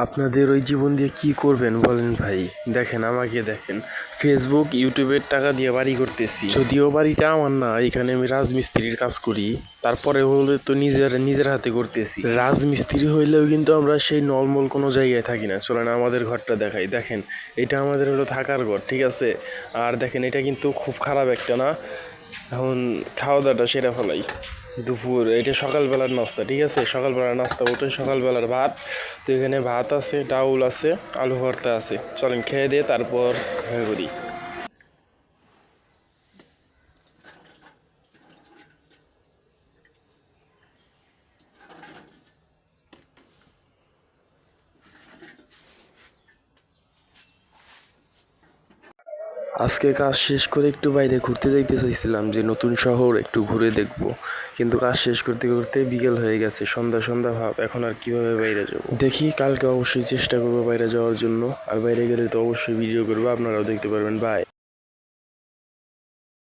আপনাদের ওই জীবন দিয়ে কি করবেন বলেন ভাই? দেখেন আমাকে দেখেন, ফেসবুক ইউটিউবের টাকা দিয়ে বাড়ি করতেছি, যদিও বাড়িটা আমার না, এখানে আমি রাজমিস্ত্রির কাজ করি। তারপরে হলে তো নিজের হাতে করতেছি। রাজমিস্ত্রি হইলেও কিন্তু আমরা সেই নর্মাল কোনো জায়গায় থাকি না। চলেন আমাদের ঘরটা দেখাই। দেখেন এটা আমাদের হলো থাকার ঘর, ঠিক আছে? আর দেখেন এটা কিন্তু খুব খারাপ একটা না। এখন খাওয়া দাওয়াটা সেরে ফেলাই। দুপুর এটা সকালবেলার নাস্তা, ঠিক আছে? সকালবেলার নাস্তা বলতে সকালবেলার ভাত। তো এখানে ভাত আছে, ডাউল আছে, আলু ভর্তা আছে। চলেন খেয়ে দিয়ে তারপর হয়ে করি। আজকে কাজ শেষ করে একটু বাইরে ঘুরতে যাইতে চাইছিলাম, যে নতুন শহর একটু ঘুরে দেখব, কিন্তু কাজ শেষ করতে করতে বিকেল হয়ে গেছে, সন্ধ্যা সন্ধ্যা ভাব। এখন আর কিভাবে বাইরে যাব? দেখি কালকে অবশ্যই চেষ্টা করবো বাইরে যাওয়ার জন্য। আর বাইরে গেলে তো অবশ্যই ভিডিও করবো, আপনারাও দেখতে পারবেন। বাই।